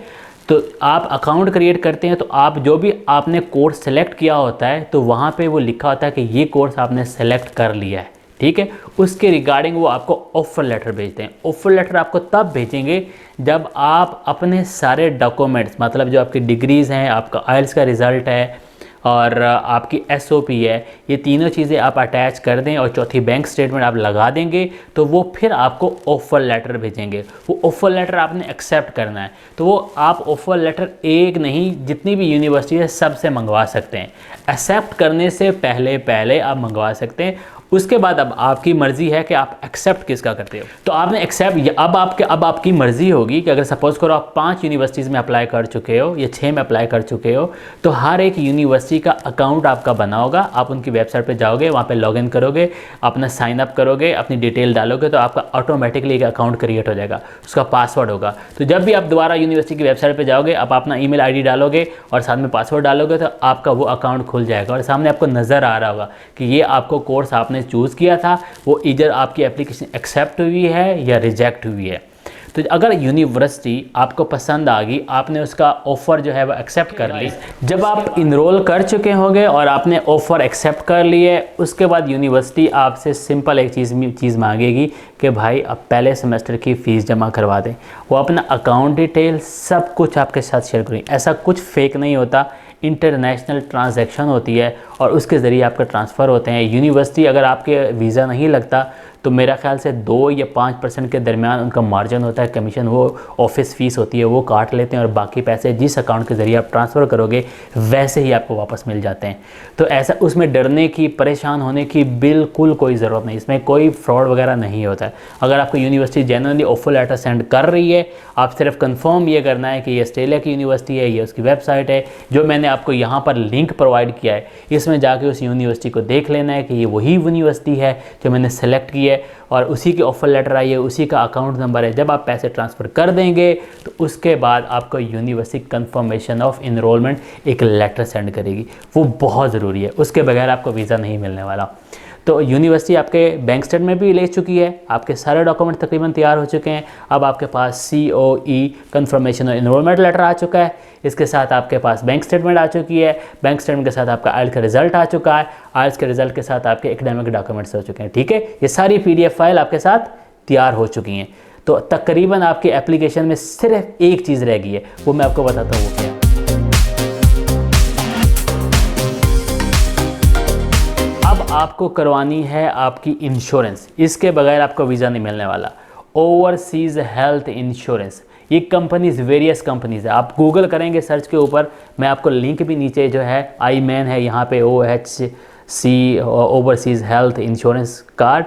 तो आप अकाउंट क्रिएट करते हैं तो आप जो भी आपने कोर्स सेलेक्ट किया होता है तो वहाँ पे वो लिखा होता है कि ये कोर्स आपने सेलेक्ट कर लिया है। ठीक है, उसके रिगार्डिंग वो आपको ऑफ़र लेटर भेजते हैं। ऑफ़र लेटर आपको तब भेजेंगे जब आप अपने सारे डॉक्यूमेंट्स, मतलब जो आपकी डिग्रीज़ हैं, आपका आइल्स का रिज़ल्ट है और आपकी एसओपी है, ये तीनों चीज़ें आप अटैच कर दें और चौथी बैंक स्टेटमेंट आप लगा देंगे, तो वो फिर आपको ऑफ़र लेटर भेजेंगे। वो ऑफ़र लेटर आपने एक्सेप्ट करना है। तो वो आप ऑफ़र लेटर एक नहीं, जितनी भी यूनिवर्सिटी है सबसे मंगवा सकते हैं। एक्सेप्ट करने से पहले आप मंगवा सकते हैं। उसके बाद अब आपकी मर्ज़ी है कि आप एक्सेप्ट किसका करते हो। तो आपने एक्सेप्ट, अब आपकी मर्ज़ी होगी कि अगर सपोज़ करो आप 5 यूनिवर्सिटीज़ में अप्लाई कर चुके हो या 6 में अप्लाई कर चुके हो, तो हर एक यूनिवर्सिटी का अकाउंट आपका बना होगा। आप उनकी वेबसाइट पे जाओगे, वहाँ पे लॉगिन करोगे, अपना साइन अप करोगे, अपनी डिटेल डालोगे, तो आपका ऑटोमेटिकली एक अकाउंट क्रिएट हो जाएगा, उसका पासवर्ड होगा। तो जब भी आप दोबारा यूनिवर्सिटी की वेबसाइट पर जाओगे, आप अपना ईमेल ID डालोगे और साथ में पासवर्ड डालोगे, तो आपका वो अकाउंट खुल जाएगा और सामने आपको नज़र आ रहा होगा कि ये आपको कोर्स आपने चूज़ किया था, वो इधर आपकी एप्लीकेशन एक्सेप्ट हुई है या रिजेक्ट हुई है। तो अगर यूनिवर्सिटी आपको पसंद आ गई, आपने उसका ऑफ़र जो है वो एक्सेप्ट कर ली, जब आप इनरोल कर चुके होंगे और आपने ऑफ़र एक्सेप्ट कर लिए, उसके बाद यूनिवर्सिटी आपसे सिंपल एक चीज़ मांगेगी कि भाई आप पहले सेमेस्टर की फ़ीस जमा करवा दें। वो अपना अकाउंट डिटेल सब कुछ आपके साथ शेयर करेंगे। ऐसा कुछ फेक नहीं होता, इंटरनेशनल ट्रांजैक्शन होती है और उसके ज़रिए आपका ट्रांसफ़र होते हैं। यूनिवर्सिटी अगर आपके वीज़ा नहीं लगता तो मेरा ख्याल से 2 या 5% के दरमियान उनका मार्जिन होता है, कमीशन, वो ऑफिस फ़ीस होती है, वो काट लेते हैं और बाकी पैसे जिस अकाउंट के ज़रिए आप ट्रांसफ़र करोगे वैसे ही आपको वापस मिल जाते हैं। तो ऐसा उसमें डरने की, परेशान होने की बिल्कुल कोई ज़रूरत नहीं, इसमें कोई फ्रॉड वगैरह नहीं होता है। अगर आपको university genuinely offer letter send कर रही है, आप सिर्फ कंफर्म ये करना है कि ये ऑस्ट्रेलिया की यूनिवर्सिटी है, ये उसकी वेबसाइट है, जो मैंने आपको यहाँ पर लिंक प्रोवाइड किया है, इसमें जाके उस यूनिवर्सिटी को देख लेना है कि ये वही यूनिवर्सिटी है जो मैंने सेलेक्ट की है और उसी की ऑफ़र लेटर आई है, उसी का अकाउंट नंबर है। जब आप पैसे ट्रांसफ़र कर देंगे तो उसके बाद आपको यूनिवर्सिटी कंफर्मेशन ऑफ इनरोलमेंट एक लेटर सेंड करेगी। वो बहुत ज़रूरी है, उसके बगैर आपको वीज़ा नहीं मिलने वाला। तो यूनिवर्सिटी आपके बैंक स्टेटमेंट भी ले चुकी है, आपके सारे डॉक्यूमेंट तकरीबन तैयार हो चुके हैं। अब आपके पास COE कंफर्मेशन और इनरोलमेंट लेटर आ चुका है, इसके साथ आपके पास बैंक स्टेटमेंट आ चुकी है, बैंक स्टेटमेंट के साथ आपका आइल्स का रिज़ल्ट आ चुका है, आइल्स के रिज़ल्ट के साथ आपके एकेडमिक डॉक्यूमेंट्स हो चुके हैं। ठीक है, ये सारी PDF फाइल आपके साथ तैयार हो चुकी हैं। तो तकरीबन आपकी एप्लीकेशन में सिर्फ एक चीज़ रह गई है, वो मैं आपको बताता हूँ वो क्या है। आपको करवानी है आपकी इंश्योरेंस, इसके बगैर आपको वीज़ा नहीं मिलने वाला। ओवरसीज़ हेल्थ इंश्योरेंस, ये कंपनीज़, वेरियस कंपनीज़ है, आप गूगल करेंगे सर्च के ऊपर, मैं आपको लिंक भी नीचे जो है IMAN है यहाँ पे, OHC overseas health insurance card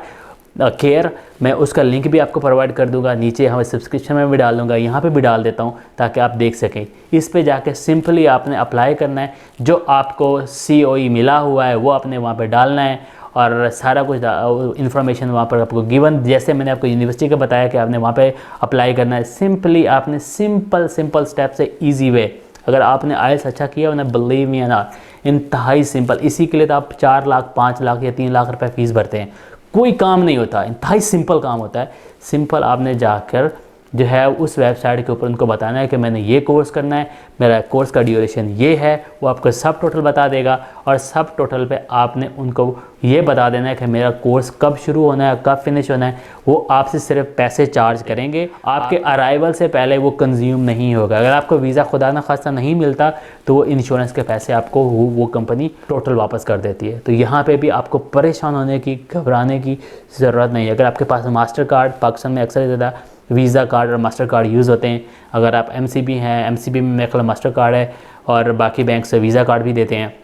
care, मैं उसका लिंक भी आपको प्रोवाइड कर दूंगा, नीचे हमें सब्सक्रिप्शन में भी डाल दूंगा, यहाँ पे भी डाल देता हूँ ताकि आप देख सकें। इस पे जाके सिंपली आपने अप्लाई करना है, जो आपको COE मिला हुआ है वो आपने वहाँ पे डालना है और सारा कुछ इन्फॉर्मेशन वहाँ पर आपको गिवन, जैसे मैंने आपको यूनिवर्सिटी का बताया कि आपने वहाँ पे अप्लाई करना है। सिंपली आपने सिंपल स्टेप से ईजी वे, अगर आपने आइल्स अच्छा किया ना, बिलीव मी ना, इंतहाई सिंपल। इसी के लिए तो आप 4 लाख 5 लाख या 3 लाख रुपये फ़ीस भरते हैं, कोई काम नहीं होता, इंतहाई सिंपल काम होता है। सिंपल आपने जाकर जो है उस वेबसाइट के ऊपर उनको बताना है कि मैंने ये कोर्स करना है, मेरा कोर्स का ड्यूरेशन ये है, वो आपको सब टोटल बता देगा। और सब टोटल पे आपने उनको ये बता देना है कि मेरा कोर्स कब शुरू होना है, कब फिनिश होना है। वो आपसे सिर्फ पैसे चार्ज करेंगे, आपके अराइवल से पहले वो कंज्यूम नहीं होगा। अगर आपको वीज़ा खुदा ना खास्ता नहीं मिलता तो वो इंश्योरेंस के पैसे आपको वो कंपनी टोटल वापस कर देती है। तो यहाँ पे भी आपको परेशान होने की, घबराने की ज़रूरत नहीं है। अगर आपके पास मास्टर कार्ड, पाकिस्तान में अक्सर ज़्यादा वीज़ा कार्ड और मास्टर कार्ड यूज़ होते हैं। अगर आप MCB हैं, MCB में मेरे ख्याल मास्टर कार्ड है और बाकी बैंक से वीज़ा कार्ड भी देते हैं,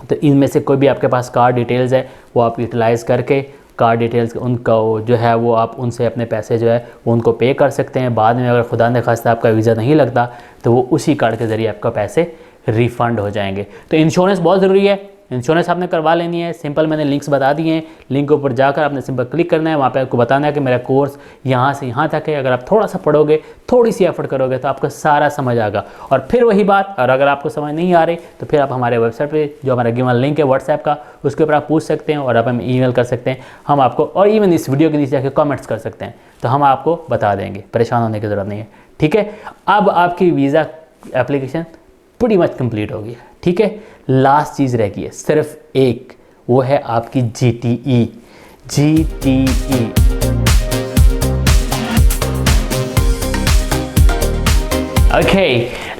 तो इनमें से कोई भी आपके पास कार्ड डिटेल्स है वो आप यूटिलाइज़ करके कार्ड डिटेल्स उनका जो है वो आप उनसे अपने पैसे जो है वो उनको पे कर सकते हैं। बाद में अगर खुदा न खास्ता आपका वीज़ा नहीं लगता तो वो उसी कार्ड के ज़रिए आपका पैसे रिफ़ंड हो जाएंगे। तो इंश्योरेंस बहुत ज़रूरी है, इंश्योरेंस आपने करवा लेनी है। सिंपल मैंने लिंक्स बता दिए हैं, लिंक के ऊपर जाकर आपने सिंपल क्लिक करना है। वहाँ पे आपको बताना है कि मेरा कोर्स यहाँ से यहाँ तक है। अगर आप थोड़ा सा पढ़ोगे, थोड़ी सी एफर्ट करोगे तो आपको सारा समझ आएगा। और फिर वही बात, और अगर आपको समझ नहीं आ रही तो फिर आप हमारे वेबसाइट पे जो हमारा गिवन लिंक है व्हाट्सएप का, उसके ऊपर आप पूछ सकते हैं और आप हमें ईमेल कर सकते हैं। हम आपको, और इवन इस वीडियो के नीचे जाके कमेंट्स कर सकते हैं, तो हम आपको बता देंगे। परेशान होने की ज़रूरत नहीं है, ठीक है। अब आपकी वीज़ा एप्लीकेशन पूरी मच कंप्लीट होगी, ठीक है। लास्ट चीज़ रह गई है सिर्फ एक, वो है आपकी GTE। Okay,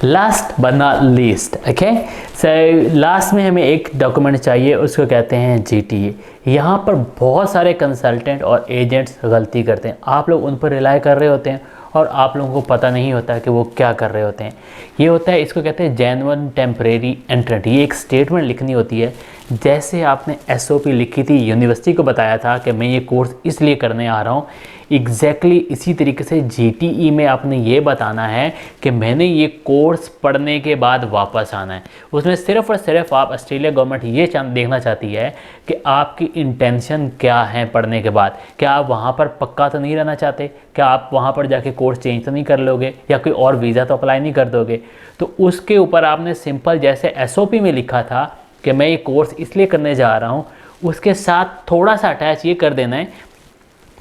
last but not least, okay. So last में हमें एक डॉक्यूमेंट चाहिए, उसको कहते हैं GTE। यहाँ पर बहुत सारे कंसल्टेंट और एजेंट्स गलती करते हैं। आप लोग उन पर रिलाई कर रहे होते हैं और आप लोगों को पता नहीं होता कि वो क्या कर रहे होते हैं। ये होता है, इसको कहते हैं जेन्युइन टेम्परेरी एंट्रेंट। ये एक स्टेटमेंट लिखनी होती है, जैसे आपने SOP लिखी थी, यूनिवर्सिटी को बताया था कि मैं ये कोर्स इसलिए करने आ रहा हूँ। एग्जैक्टली इसी तरीके से GTE में आपने ये बताना है कि मैंने ये कोर्स पढ़ने के बाद वापस आना है। उसमें सिर्फ़ और सिर्फ आप, ऑस्ट्रेलिया गवर्नमेंट ये देखना चाहती है कि आपकी इंटेंशन क्या है पढ़ने के बाद। क्या आप वहाँ पर पक्का तो नहीं रहना चाहते? क्या आप वहाँ पर जाके कोर्स चेंज तो नहीं कर लोगे, या कोई और वीज़ा तो अप्लाई नहीं कर दोगे? तो उसके ऊपर आपने सिंपल जैसे SOP में लिखा था कि मैं ये कोर्स इसलिए करने जा रहा हूँ, उसके साथ थोड़ा सा अटैच ये कर देना है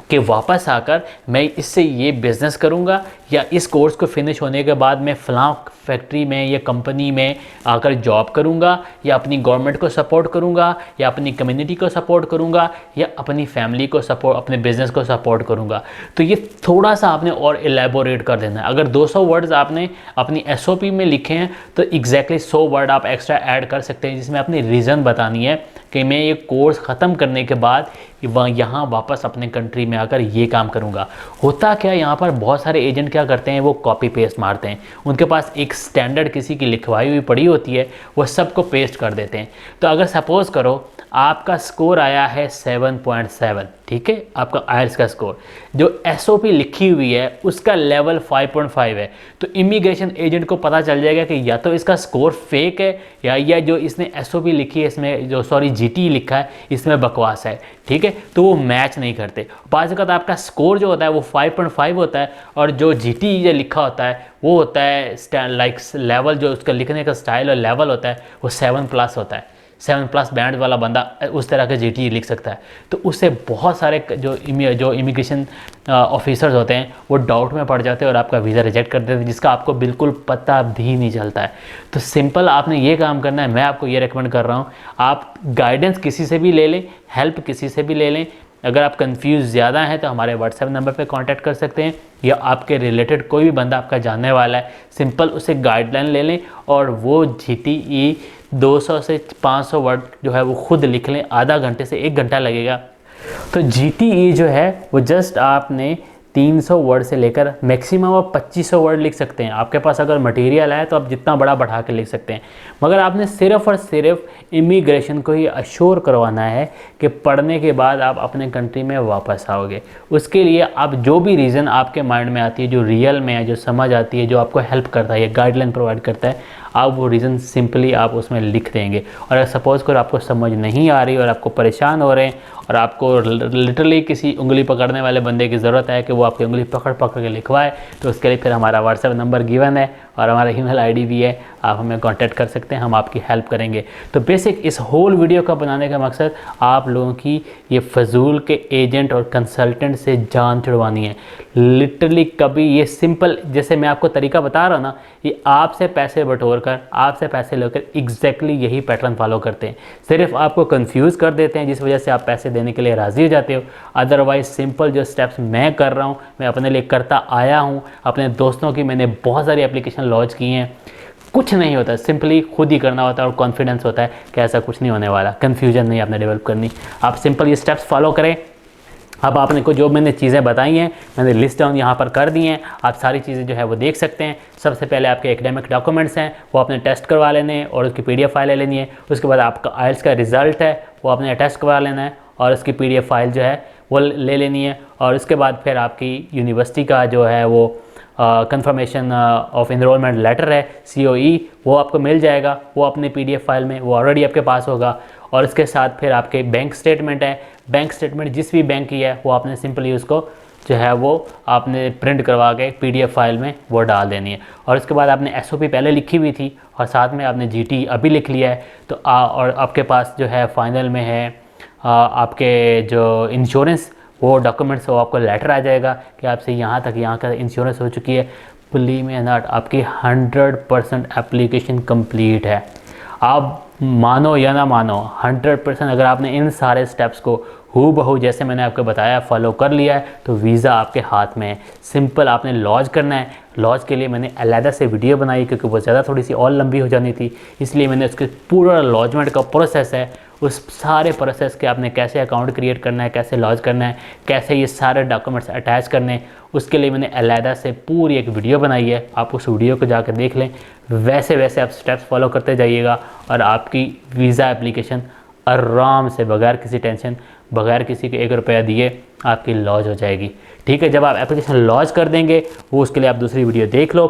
कि वापस आकर मैं इससे ये बिज़नेस करूँगा, या इस कोर्स को फिनिश होने के बाद मैं फ़लाँ फैक्ट्री में या कंपनी में आकर जॉब करूँगा, या अपनी गवर्नमेंट को सपोर्ट करूँगा, या अपनी कम्युनिटी को सपोर्ट करूँगा, या अपनी फैमिली को सपोर्ट, अपने बिज़नेस को सपोर्ट करूँगा। तो ये थोड़ा सा आपने और एलेबोरेट कर देना है। अगर 200 वर्ड्स आपने अपनी SOP में लिखे हैं तो एग्जैक्टली 100 वर्ड आप एक्स्ट्रा ऐड कर सकते हैं, जिसमें अपनी रीज़न बतानी है कि मैं ये कोर्स ख़त्म करने के बाद यहाँ वापस अपने कंट्री में आकर ये काम करूँगा। होता क्या, यहाँ पर बहुत सारे एजेंट क्या करते हैं, वो कॉपी पेस्ट मारते हैं। उनके पास एक स्टैंडर्ड किसी की लिखवाई हुई पड़ी होती है, वो सबको पेस्ट कर देते हैं। तो अगर सपोज़ करो आपका स्कोर आया है 7.7, ठीक है, आपका IELTS का स्कोर, जो SOP लिखी हुई है उसका लेवल 5.5 है, तो इमिग्रेशन एजेंट को पता चल जाएगा कि या तो इसका स्कोर फेक है, या जो इसने SOP लिखी है इसमें, जो GTE लिखा है इसमें बकवास है, ठीक है। तो वो मैच नहीं करते। बाज़ वक़्त आपका स्कोर जो होता है वो 5.5 होता है, और जो GTE जो लिखा होता है वो होता है लाइक लेवल, जो उसका लिखने का स्टाइल और लेवल होता है वो 7+ होता है। 7+ बैंड वाला बंदा उस तरह के GTE लिख सकता है। तो उससे बहुत सारे जो इमिग्रेशन ऑफिसर्स होते हैं वो डाउट में पड़ जाते हैं और आपका वीज़ा रिजेक्ट कर देते हैं, जिसका आपको बिल्कुल पता भी नहीं चलता है। तो सिंपल आपने ये काम करना है। मैं आपको ये रेकमेंड कर रहा हूँ, आप गाइडेंस किसी से भी ले लें, हेल्प किसी से भी ले लें। अगर आप कंफ्यूज ज़्यादा हैं तो हमारे WhatsApp नंबर पे कांटेक्ट कर सकते हैं, या आपके रिलेटेड कोई भी बंदा आपका जानने वाला है, सिंपल उससे गाइडलाइन ले लें और वो GTE 200 से 500 वर्ड जो है वो खुद लिख लें। आधा घंटे से 1 घंटा लगेगा। तो GTE जो है वो जस्ट आपने 300 वर्ड से लेकर मैक्सिमम आप 2500 वर्ड लिख सकते हैं। आपके पास अगर मटेरियल है तो आप जितना बड़ा बढ़ा के लिख सकते हैं, मगर आपने सिर्फ़ और सिर्फ इमिग्रेशन को ही अश्योर करवाना है कि पढ़ने के बाद आप अपने कंट्री में वापस आओगे। उसके लिए आप जो भी रीज़न आपके माइंड में आती है, जो रियल में है, जो समझ आती है, जो आपको हेल्प करता है, ये गाइडलाइन प्रोवाइड करता है, आप वो रीज़न सिंपली आप उसमें लिख देंगे। और अगर सपोज़ करो आपको समझ नहीं आ रही और आपको परेशान हो रहे हैं और आपको लिटरली किसी उंगली पकड़ने वाले बंदे की ज़रूरत है कि वो आपकी उंगली पकड़ पकड़ के लिखवाए, तो उसके लिए फिर हमारा WhatsApp नंबर गिवन है और हमारा ईमेल आईडी भी है, आप हमें कांटेक्ट कर सकते हैं, हम आपकी हेल्प करेंगे। तो बेसिक इस होल वीडियो का बनाने का मकसद आप लोगों की ये फजूल के एजेंट और कंसल्टेंट से जान छुड़वानी है। लिटरली कभी ये सिंपल, जैसे मैं आपको तरीका बता रहा हूँ ना, ये आपसे पैसे बटोर कर, आपसे पैसे लेकर एग्जैक्टली यही पैटर्न फॉलो करते हैं। सिर्फ आपको कंफ्यूज कर देते हैं, जिस वजह से आप पैसे देने के लिए राज़ी हो जाते हो। अदरवाइज सिंपल जो स्टेप्स मैं कर रहा हूँ, मैं अपने लिए करता आया हूँ, अपने दोस्तों की मैंने बहुत सारी एप्लीकेशन लॉन्च की हैं। कुछ नहीं होता, सिंपली खुद ही करना होता है और कॉन्फिडेंस होता है कि ऐसा कुछ नहीं होने वाला। कन्फ्यूजन नहीं आपने डेवलप करनी, आप सिंपल ये स्टेप्स फॉलो करें। अब आपने को जो मैंने चीज़ें बताई हैं, मैंने लिस्ट डाउन यहाँ पर कर दी हैं, आप सारी चीज़ें जो है वो देख सकते हैं। सबसे पहले आपके एकेडमिक डॉक्यूमेंट्स हैं, वो आपने टेस्ट करवा लेने हैं और उसकी PDF फाइल ले लेनी है। उसके बाद आपका IELTS का रिज़ल्ट है, वो आपने टेस्ट करवा लेना है और उसकी PDF फाइल जो है वो ले लेनी है। और उसके बाद फिर आपकी यूनिवर्सिटी का जो है वो कंफर्मेशन ऑफ इनरोलमेंट लेटर है, COE, वो आपको मिल जाएगा, वो अपने PDF फाइल में, वो ऑलरेडी आपके पास होगा। और इसके साथ फिर आपके बैंक स्टेटमेंट है, बैंक स्टेटमेंट जिस भी बैंक की है वो आपने सिंपली उसको जो है वो आपने प्रिंट करवा के PDF फाइल में वो डाल देनी है। और उसके बाद आपने SOP पहले लिखी हुई थी और साथ में आपने GT अभी लिख लिया है। तो और आपके पास जो है फाइनल में है आपके जो इंश्योरेंस वो डॉक्यूमेंट्स, वो आपको लेटर आ जाएगा कि आपसे यहाँ तक यहाँ का इंश्योरेंस हो चुकी है। बिलीव मी नॉट, आपकी 100% एप्लीकेशन कंप्लीट है। आप मानो या ना मानो, 100% अगर आपने इन सारे स्टेप्स को हूबहू जैसे मैंने आपको बताया फॉलो कर लिया है तो वीज़ा आपके हाथ में है। सिंपल आपने लॉन्च करना है। लॉन्च के लिए मैंने अलहदा से वीडियो बनाई क्योंकि वो ज़्यादा थोड़ी सी और लंबी हो जानी थी, इसलिए मैंने उसके पूरा लॉन्चमेंट का प्रोसेस है, उस सारे प्रोसेस के आपने कैसे अकाउंट क्रिएट करना है, कैसे लॉन्च करना है, कैसे ये सारे डॉक्यूमेंट्स अटैच करने हैं, उसके लिए मैंने अलहदा से पूरी एक वीडियो बनाई है। आप उस वीडियो को जाकर देख लें। वैसे वैसे आप स्टेप्स फॉलो करते जाइएगा और आपकी वीज़ा एप्लीकेशन आराम से, बगैर किसी टेंशन, बगैर किसी के 1 रुपया दिए आपकी लॉन्च हो जाएगी। ठीक है, जब आप एप्लीकेशन लॉन्च कर देंगे वो उसके लिए आप दूसरी वीडियो देख लो,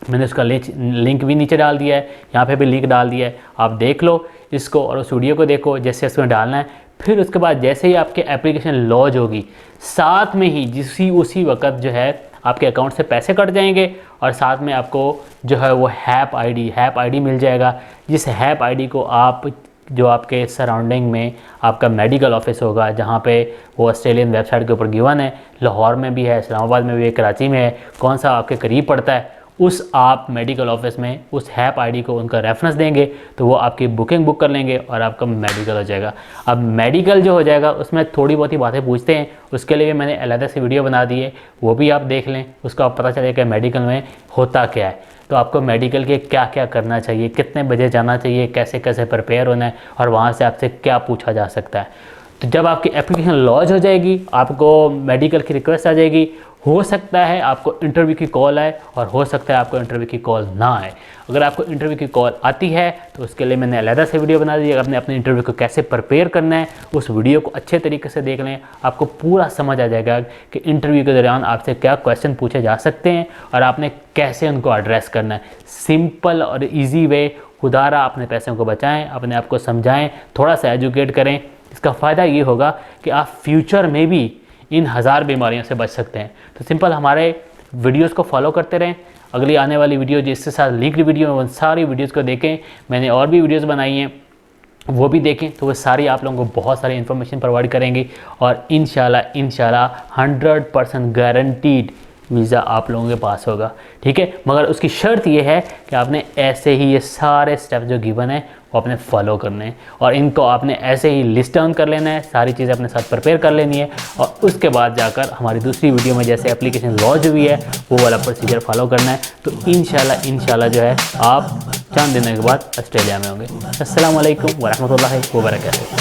मैंने उसका लिंक भी नीचे डाल दिया है, यहाँ पे भी लिंक डाल दिया है, आप देख लो इसको और उस वीडियो को देखो जैसे उसमें डालना है। फिर उसके बाद जैसे ही आपके एप्लीकेशन लॉन्च होगी, साथ में ही उसी वक्त जो है आपके अकाउंट से पैसे कट जाएंगे और साथ में आपको जो है वो हैप आईडी मिल जाएगा। जिस हैप आईडी को आप जो आपके सराउंडिंग में आपका मेडिकल ऑफिस होगा, जहाँ पे वो ऑस्ट्रेलियन वेबसाइट के ऊपर गिवन है, लाहौर में भी है, इस्लामाबाद में भी है, कराची में है, कौन सा आपके करीब पड़ता है, उस आप मेडिकल ऑफिस में उस हैप आईडी को उनका रेफरेंस देंगे तो वो आपकी बुक कर लेंगे और आपका मेडिकल हो जाएगा। अब मेडिकल जो हो जाएगा उसमें थोड़ी बहुत ही बातें पूछते हैं, उसके लिए मैंने अलग से वीडियो बना दी है, वो भी आप देख लें, उसका आप पता चलेगा मेडिकल में होता क्या है। तो आपको मेडिकल के क्या क्या करना चाहिए, कितने बजे जाना चाहिए, कैसे कैसे प्रिपेयर होना है और वहाँ से आपसे क्या पूछा जा सकता है। तो जब आपकी एप्लीकेशन लॉन्च हो जाएगी, आपको मेडिकल की रिक्वेस्ट आ जाएगी, हो सकता है आपको इंटरव्यू की कॉल आए और हो सकता है आपको इंटरव्यू की कॉल ना आए। अगर आपको इंटरव्यू की कॉल आती है तो उसके लिए मैंने अलग से वीडियो बना दी है, आपने अपने इंटरव्यू को कैसे प्रिपेयर करना है उस वीडियो को अच्छे तरीके से देख लें, आपको पूरा समझ आ जाएगा कि इंटरव्यू के दौरान आपसे क्या क्वेश्चन पूछे जा सकते हैं और आपने कैसे उनको एड्रेस करना है। सिंपल और ईजी वे, खुदारा अपने पैसों को बचाएँ, अपने आप को समझाएँ, थोड़ा सा एजुकेट करें। इसका फ़ायदा ये होगा कि आप फ्यूचर में भी इन 1000 बीमारियों से बच सकते हैं। तो सिंपल हमारे वीडियोस को फॉलो करते रहें। अगली आने वाली वीडियो जिसके साथ लीक्ड वीडियो है उन सारी वीडियोस को देखें, मैंने और भी वीडियोस बनाई हैं वो भी देखें, तो वो सारी आप लोगों को बहुत सारी इन्फॉर्मेशन प्रोवाइड करेंगी और इंशाल्लाह 100% गारंटीड वीज़ा आप लोगों के पास होगा। ठीक है, मगर उसकी शर्त ये है कि आपने ऐसे ही ये सारे स्टेप जो गिवन है वो आपने फॉलो करने हैं और इनको आपने ऐसे ही लिस्ट डाउन कर लेना है, सारी चीज़ें अपने साथ प्रिपेयर कर लेनी है और उसके बाद जाकर हमारी दूसरी वीडियो में जैसे एप्लीकेशन लॉन्च हुई है वो वाला प्रोसीजर फॉलो करना है। तो इंशाल्लाह जो है आप चंद दिनों के बाद ऑस्ट्रेलिया में होंगे। अस्सलाम वालेकुम वरहमतुल्लाहि वबरकातुहू।